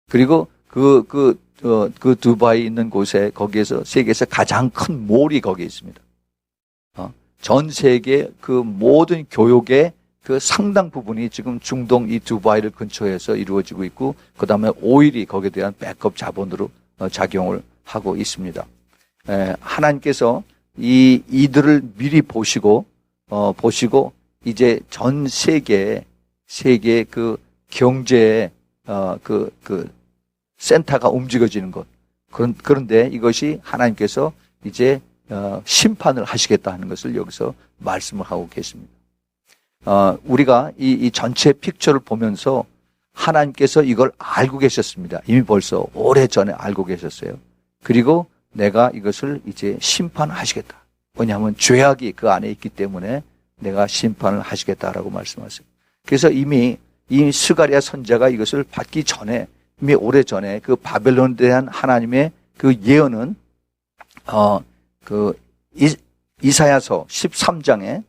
그리고 그 두바이 있는 곳에 거기에서 세계에서 가장 큰 몰이 거기에 있습니다. 전 세계 그 모든 교육의 그 상당 부분이 지금 중동 이 두바이를 근처에서 이루어지고 있고 그 다음에 오일이 거기에 대한 백업 자본으로 작용을 하고 있습니다. 하나님께서 이들을 미리 보시고 이제 전 세계 그 경제의 그 센터가 움직여지는 것. 그런데 이것이 하나님께서 이제 심판을 하시겠다 하는 것을 여기서 말씀을 하고 계십니다. 우리가 이 전체 픽처를 보면서 하나님께서 이걸 알고 계셨습니다. 이미 벌써 오래전에 알고 계셨어요. 그리고 내가 이것을 이제 심판하시겠다. 왜냐하면 죄악이 그 안에 있기 때문에 내가 심판을 하시겠다라고 말씀하세요. 그래서 이미 스가랴 선지자가 이것을 받기 전에 이미 오래전에 그 바벨론에 대한 하나님의 그 예언은 이사야서 13장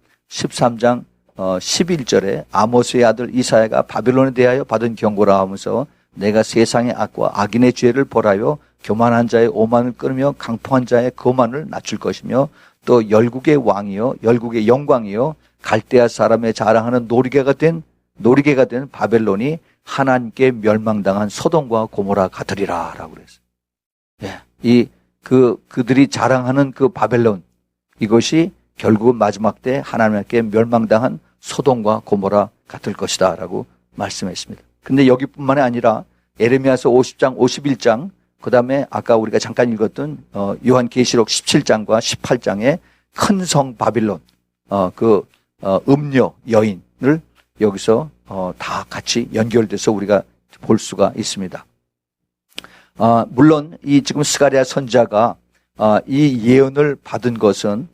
11절에 아모스의 아들 이사야가 바벨론에 대하여 받은 경고라 하면서 내가 세상의 악과 악인의 죄를 벌하여 교만한 자의 오만을 끊으며 강포한 자의 거만을 낮출 것이며 또 열국의 왕이요 열국의 영광이요 갈대아 사람의 자랑하는 노리개가 된 바벨론이 하나님께 멸망당한 소돔과 고모라 같으리라라고 그랬어요. 예. 그들이 자랑하는 그 바벨론 이것이 결국은 마지막 때 하나님께 멸망당한 소돔과 고모라 같을 것이다라고 말씀했습니다. 근데 여기뿐만이 아니라 에레미야서 50장, 51장 그다음에 아까 우리가 잠깐 읽었던 요한계시록 17장과 18장의 큰 성 바빌론 음녀 여인을 여기서 다 같이 연결돼서 우리가 볼 수가 있습니다. 물론 이 지금 스가랴 선지자가 이 예언을 받은 것은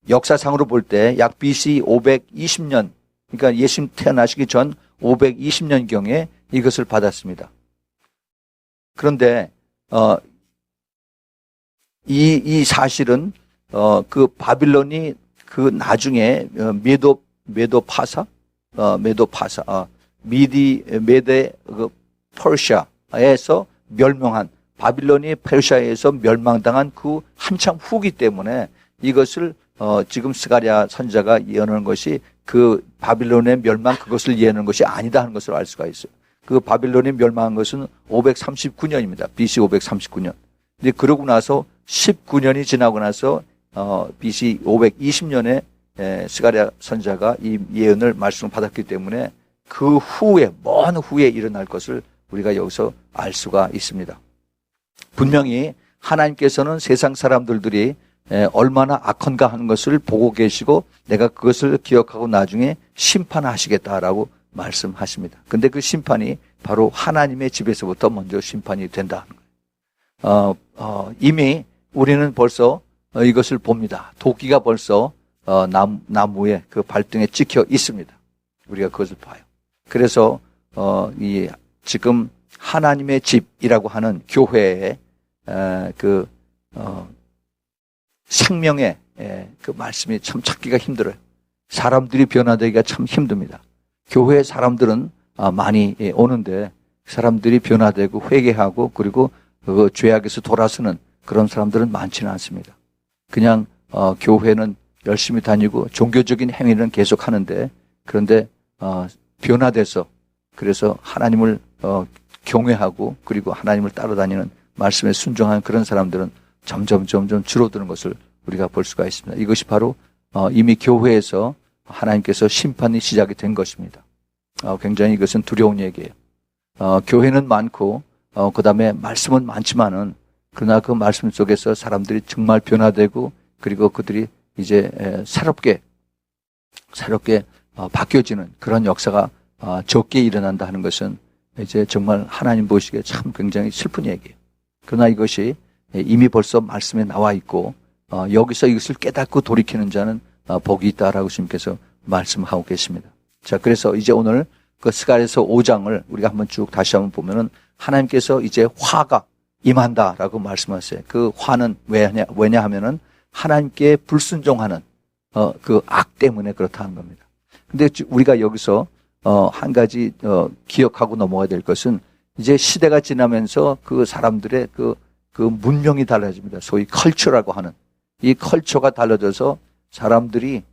역사상으로 볼 때 약 BC 520년, 그러니까 예수님 태어나시기 전 520년경에 이것을 받았습니다. 그런데 이 사실은 그 바빌론이 그 나중에 메데 그 퍼시아에서 멸망한, 바빌론이 페르시아에서 멸망당한 그 한참 후기 때문에 이것을 지금 스가랴 선지자가 예언하는 것이 그 바빌론의 멸망, 그것을 예언하는 것이 아니다 하는 것을 알 수가 있어요. 그 바빌론이 멸망한 것은 539년입니다. BC 539년. 근데 그러고 나서 19년이 지나고 나서 BC 520년에 스가랴 선지자가 이 예언을 말씀을 받았기 때문에 그 후에, 먼 후에 일어날 것을 우리가 여기서 알 수가 있습니다. 분명히 하나님께서는 세상 사람들이 얼마나 악한가 하는 것을 보고 계시고 내가 그것을 기억하고 나중에 심판하시겠다라고 말씀하십니다. 근데 그 심판이 바로 하나님의 집에서부터 먼저 심판이 된다는 거예요. 이미 우리는 벌써 이것을 봅니다. 도끼가 벌써 나무에 그 발등에 찍혀 있습니다. 우리가 그것을 봐요. 그래서 지금 하나님의 집이라고 하는 교회에 생명의 그 말씀이 참 찾기가 힘들어요. 사람들이 변화되기가 참 힘듭니다. 교회 사람들은 많이 오는데 사람들이 변화되고 회개하고 그리고 그 죄악에서 돌아서는 그런 사람들은 많지는 않습니다. 그냥 교회는 열심히 다니고 종교적인 행위는 계속 하는데, 그런데 변화돼서 그래서 하나님을 경외하고 그리고 하나님을 따라다니는 말씀에 순종하는 그런 사람들은 점점 줄어드는 것을 우리가 볼 수가 있습니다. 이것이 바로 이미 교회에서 하나님께서 심판이 시작이 된 것입니다. 굉장히 이것은 두려운 얘기예요. 교회는 많고 그 다음에 말씀은 많지만은, 그러나 그 말씀 속에서 사람들이 정말 변화되고 그리고 그들이 이제 새롭게 바뀌어지는 그런 역사가 적게 일어난다 하는 것은 이제 정말 하나님 보시기에 참 굉장히 슬픈 얘기예요. 그러나 이것이 이미 벌써 말씀에 나와 있고 여기서 이것을 깨닫고 돌이키는 자는 복이 있다라고 주님께서 말씀하고 계십니다. 자, 그래서 이제 오늘 그 스가랴서 5장을 우리가 한번 쭉 다시 한번 보면은 하나님께서 이제 화가 임한다라고 말씀하세요. 그 화는 왜냐 하면은 하나님께 불순종하는 그 악 때문에 그렇다는 겁니다. 근데 우리가 여기서 한 가지 기억하고 넘어가야 될 것은, 이제 시대가 지나면서 그 사람들의 그 문명이 달라집니다. 소위 컬처라고 하는 이 컬처가 달라져서 사람들이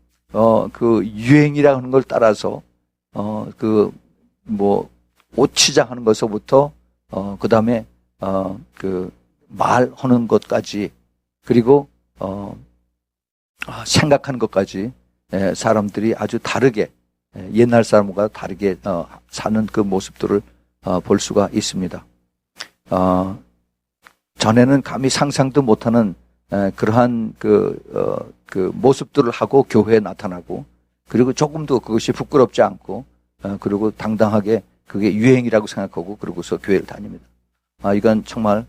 그 유행이라고 하는 걸 따라서 옷치장 하는 것서부터 그 다음에 그 말하는 것까지, 그리고 생각하는 것까지 사람들이 아주 다르게, 옛날 사람과 다르게 사는 그 모습들을 볼 수가 있습니다. 전에는 감히 상상도 못하는 그러한 그 모습들을 하고 교회에 나타나고, 그리고 조금도 그것이 부끄럽지 않고 그리고 당당하게 그게 유행이라고 생각하고 그러고서 교회를 다닙니다. 이건 정말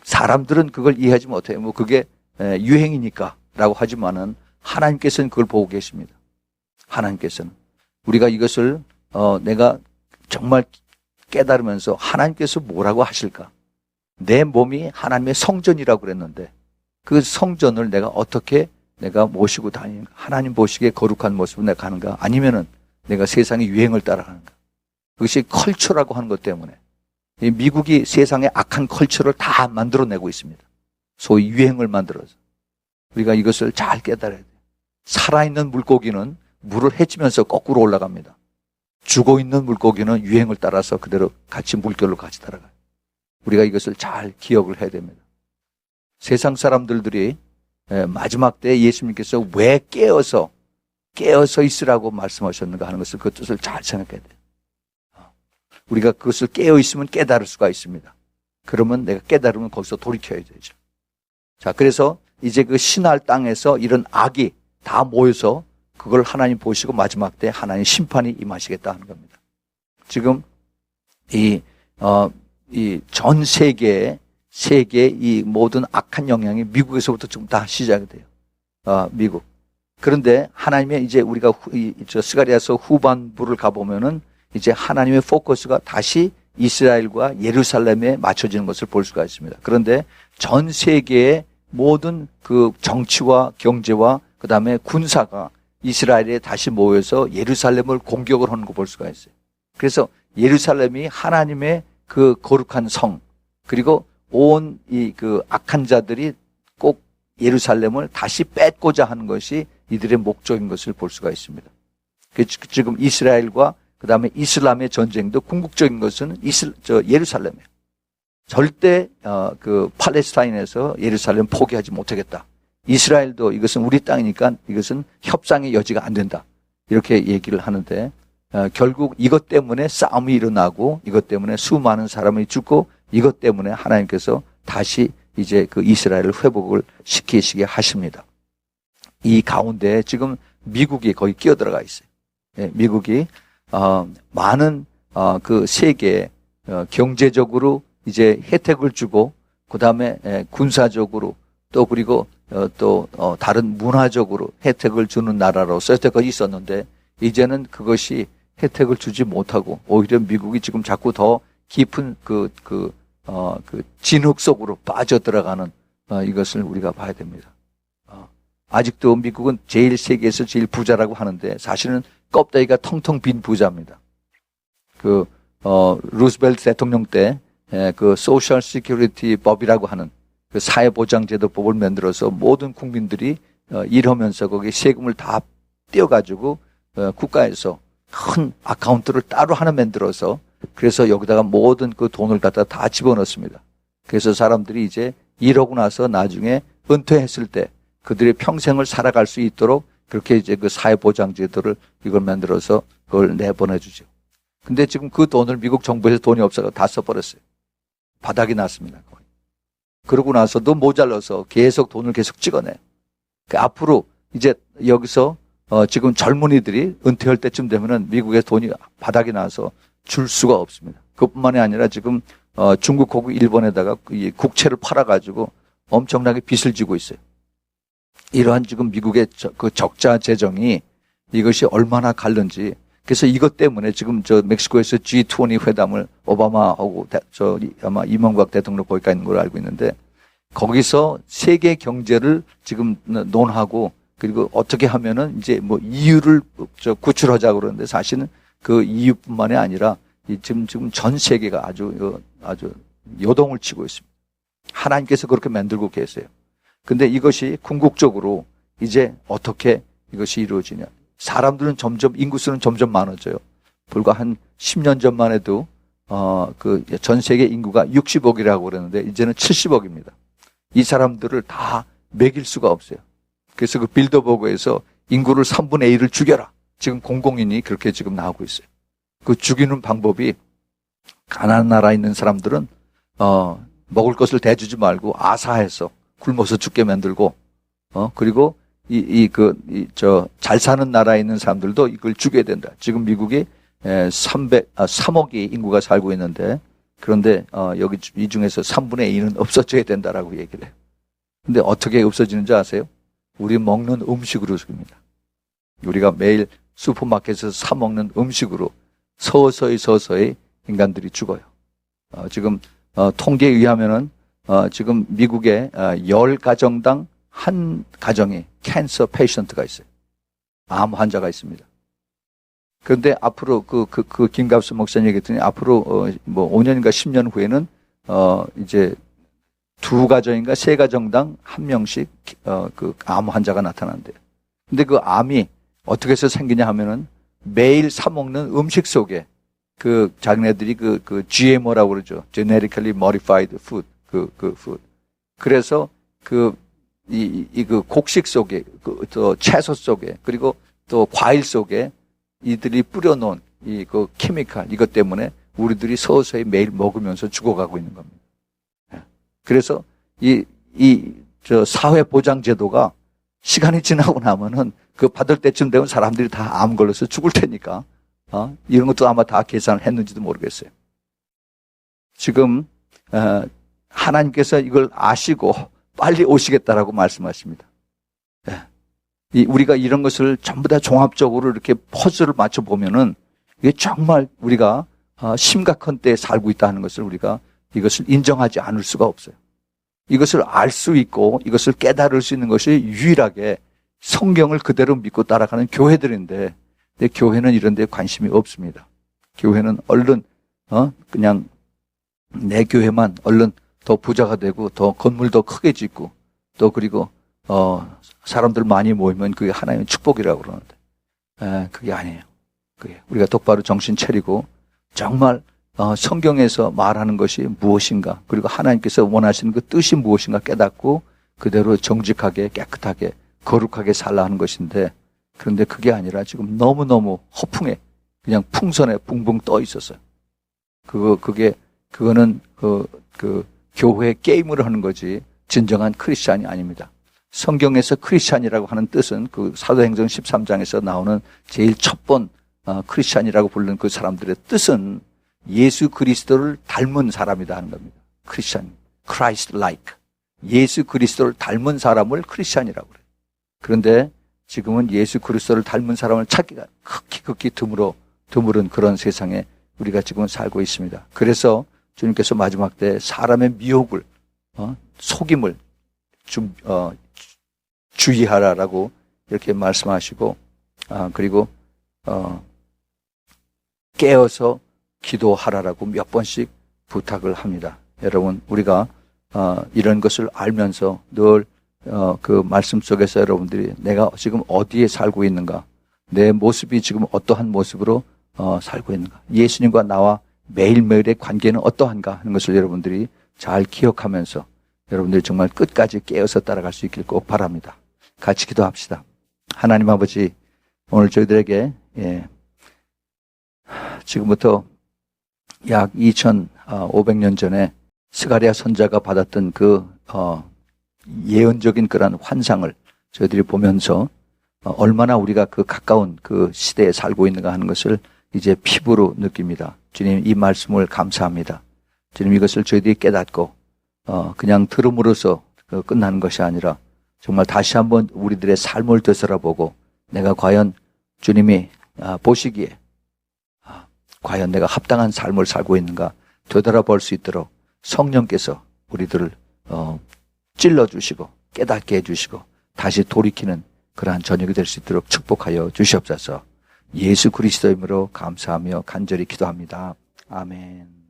사람들은 그걸 이해하지 못해요. 뭐 그게 유행이니까라고 하지만은 하나님께서는 그걸 보고 계십니다. 하나님께서는 우리가 이것을 내가 정말 깨달으면서 하나님께서 뭐라고 하실까? 내 몸이 하나님의 성전이라고 그랬는데 그 성전을 내가 어떻게 내가 모시고 다니는가? 하나님 보시기에 거룩한 모습으로 내가 가는가? 아니면은 내가 세상의 유행을 따라가는가? 그것이 컬처라고 하는 것 때문에 미국이 세상의 악한 컬처를 다 만들어내고 있습니다. 소위 유행을 만들어서. 우리가 이것을 잘 깨달아야 돼요. 살아있는 물고기는 물을 헤치면서 거꾸로 올라갑니다. 죽어있는 물고기는 유행을 따라서 그대로 같이 물결로 같이 따라가요. 우리가 이것을 잘 기억을 해야 됩니다. 세상 사람들이 마지막 때 예수님께서 왜 깨어서 있으라고 말씀하셨는가 하는 것을, 그 뜻을 잘 생각해야 돼요. 우리가 그것을 깨어 있으면 깨달을 수가 있습니다. 그러면 내가 깨달으면 거기서 돌이켜야 되죠. 자, 그래서 이제 그 신할 땅에서 이런 악이 다 모여서 그걸 하나님 보시고 마지막 때 하나님 심판이 임하시겠다 하는 겁니다. 지금 이 전 세계의 이 모든 악한 영향이 미국에서부터 지금 다 시작이 돼요. 미국. 그런데 하나님의 이제 우리가 스가랴서 후반부를 가보면은 이제 하나님의 포커스가 다시 이스라엘과 예루살렘에 맞춰지는 것을 볼 수가 있습니다. 그런데 전 세계의 모든 그 정치와 경제와 그 다음에 군사가 이스라엘에 다시 모여서 예루살렘을 공격을 하는 거 볼 수가 있어요. 그래서 예루살렘이 하나님의 그 거룩한 성, 그리고 온 이 그 악한 자들이 꼭 예루살렘을 다시 뺏고자 하는 것이 이들의 목적인 것을 볼 수가 있습니다. 지금 이스라엘과 그 다음에 이슬람의 전쟁도 궁극적인 것은 예루살렘이에요. 절대 그 팔레스타인에서 예루살렘 포기하지 못하겠다. 이스라엘도 이것은 우리 땅이니까 이것은 협상의 여지가 안 된다. 이렇게 얘기를 하는데 결국 이것 때문에 싸움이 일어나고 이것 때문에 수많은 사람이 죽고 이것 때문에 하나님께서 다시 이제 그 이스라엘을 회복을 시키시게 하십니다. 이 가운데 지금 미국이 거의 끼어들어가 있어요. 미국이 많은 그 세계에 경제적으로 이제 혜택을 주고 그 다음에 군사적으로 또 그리고 또 다른 문화적으로 혜택을 주는 나라로서 여태까지 있었는데 이제는 그것이 혜택을 주지 못하고 오히려 미국이 지금 자꾸 더 깊은 그 진흙 속으로 빠져들어가는 이것을 우리가 봐야 됩니다. 아직도 미국은 세계에서 제일 부자라고 하는데 사실은 껍데기가 텅텅 빈 부자입니다. 루스벨트 대통령 때 그 소셜 시큐리티 법이라고 하는 그 사회보장제도법을 만들어서 모든 국민들이 일하면서 거기에 세금을 다 떼어가지고 국가에서 큰 아카운트를 따로 하나 만들어서 그래서 여기다가 모든 그 돈을 갖다 다 집어넣습니다. 그래서 사람들이 이제 일하고 나서 나중에 은퇴했을 때 그들의 평생을 살아갈 수 있도록 그렇게 이제 그 사회보장제도를 이걸 만들어서 그걸 내보내주죠. 근데 지금 그 돈을 미국 정부에서 돈이 없어서 다 써버렸어요. 바닥이 났습니다. 거의. 그러고 나서도 모자라서 계속 돈을 계속 찍어내요. 앞으로 이제 여기서 지금 젊은이들이 은퇴할 때쯤 되면은 미국의 돈이 바닥이 나서 줄 수가 없습니다. 그뿐만이 아니라 지금 중국하고 일본에다가 이 국채를 팔아가지고 엄청나게 빚을 지고 있어요. 이러한 지금 미국의 그 적자 재정이 이것이 얼마나 갈른지. 그래서 이것 때문에 지금 멕시코에서 G20 회담을 오바마하고 아마 이명박 대통령 거기가 있는 걸로 알고 있는데 거기서 세계 경제를 지금 논하고 그리고 어떻게 하면은 이제 뭐 EU를 구출하자고 그러는데 사실은 그 EU뿐만이 아니라 지금 전 세계가 아주 요동을 치고 있습니다. 하나님께서 그렇게 만들고 계세요. 근데 이것이 궁극적으로 이제 어떻게 이것이 이루어지냐. 사람들은 인구수는 점점 많아져요. 불과 한 10년 전만 해도, 그 전 세계 인구가 60억이라고 그랬는데, 이제는 70억입니다. 이 사람들을 다 먹일 수가 없어요. 그래서 그 빌더버그에서 인구를 3분의 1을 죽여라. 지금 공공인이 그렇게 지금 나오고 있어요. 그 죽이는 방법이 가난한 나라에 있는 사람들은, 먹을 것을 대주지 말고 아사해서 굶어서 죽게 만들고, 그리고 잘 사는 나라에 있는 사람들도 이걸 죽여야 된다. 지금 미국이 3억이 인구가 살고 있는데, 그런데, 여기 이 중에서 3분의 2는 없어져야 된다라고 얘기를 해요. 근데 어떻게 없어지는지 아세요? 우리 먹는 음식으로 죽입니다. 우리가 매일 슈퍼마켓에서 사 먹는 음식으로 서서히 인간들이 죽어요. 지금, 통계에 의하면은, 지금 미국의 10가정당 한 가정에 캔서 페이션트가 있어요. 암 환자가 있습니다. 그런데 앞으로 김갑수 목사님 얘기했더니 앞으로 뭐 5년인가 10년 후에는 이제 2가정인가 3가정당 한 명씩 그 암 환자가 나타난대요. 근데 그 암이 어떻게 해서 생기냐 하면은 매일 사 먹는 음식 속에 그 자기네들이 그 GMO라고 그러죠. Genetically Modified Food. food. 그래서 그 곡식 속에, 또 채소 속에, 그리고 또 과일 속에 이들이 뿌려놓은 그 케미칼, 이것 때문에 우리들이 서서히 매일 먹으면서 죽어가고 있는 겁니다. 그래서 사회보장제도가 시간이 지나고 나면은 그 받을 때쯤 되면 사람들이 다 암 걸려서 죽을 테니까, 이런 것도 아마 다 계산을 했는지도 모르겠어요. 지금, 하나님께서 이걸 아시고 빨리 오시겠다라고 말씀하십니다. 우리가 이런 것을 전부 다 종합적으로 이렇게 퍼즐을 맞춰 보면은 이게 정말 우리가 심각한 때에 살고 있다는 것을 우리가 이것을 인정하지 않을 수가 없어요. 이것을 알 수 있고 이것을 깨달을 수 있는 것이 유일하게 성경을 그대로 믿고 따라가는 교회들인데, 근데 교회는 이런 데 관심이 없습니다. 교회는 얼른 그냥 내 교회만 얼른 더 부자가 되고 더 건물 더 크게 짓고 또 그리고 사람들 많이 모이면 그게 하나님의 축복이라고 그러는데 그게 아니에요. 그게 우리가 똑바로 정신 차리고 정말 성경에서 말하는 것이 무엇인가, 그리고 하나님께서 원하시는 그 뜻이 무엇인가 깨닫고 그대로 정직하게 깨끗하게 거룩하게 살라 하는 것인데, 그런데 그게 아니라 지금 너무너무 허풍에 그냥 풍선에 붕붕 떠 있었어요. 그거는 그 교회 게임을 하는 거지 진정한 크리스찬이 아닙니다. 성경에서 크리스찬이라고 하는 뜻은 그 사도행전 13장에서 나오는 제일 첫 번 크리스찬이라고 부르는 그 사람들의 뜻은 예수 그리스도를 닮은 사람이다 하는 겁니다. 크리스찬, Christ-like. 예수 그리스도를 닮은 사람을 크리스찬이라고 그래요. 그런데 지금은 예수 그리스도를 닮은 사람을 찾기가 극히 드물은 그런 세상에 우리가 지금 살고 있습니다. 그래서 주님께서 마지막 때 사람의 미혹을, 속임을 주의하라라고 이렇게 말씀하시고, 그리고 깨어서 기도하라라고 몇 번씩 부탁을 합니다. 여러분, 우리가 이런 것을 알면서 늘 그 말씀 속에서 여러분들이 내가 지금 어디에 살고 있는가, 내 모습이 지금 어떠한 모습으로 살고 있는가, 예수님과 나와 매일매일의 관계는 어떠한가 하는 것을 여러분들이 잘 기억하면서 여러분들이 정말 끝까지 깨어서 따라갈 수 있길 꼭 바랍니다. 같이 기도합시다. 하나님 아버지, 오늘 저희들에게 지금부터 약 2500년 전에 스가랴 선자가 받았던 그 예언적인 그런 환상을 저희들이 보면서 얼마나 우리가 그 가까운 그 시대에 살고 있는가 하는 것을 이제 피부로 느낍니다. 주님, 이 말씀을 감사합니다. 주님, 이것을 저희들이 깨닫고 그냥 들음으로써 끝나는 것이 아니라 정말 다시 한번 우리들의 삶을 되돌아보고 내가 과연 주님이 보시기에 과연 내가 합당한 삶을 살고 있는가 되돌아볼 수 있도록 성령께서 우리들을 찔러주시고 깨닫게 해주시고 다시 돌이키는 그러한 저녁이 될 수 있도록 축복하여 주시옵소서. 예수 그리스도의 이름으로 감사하며 간절히 기도합니다. 아멘.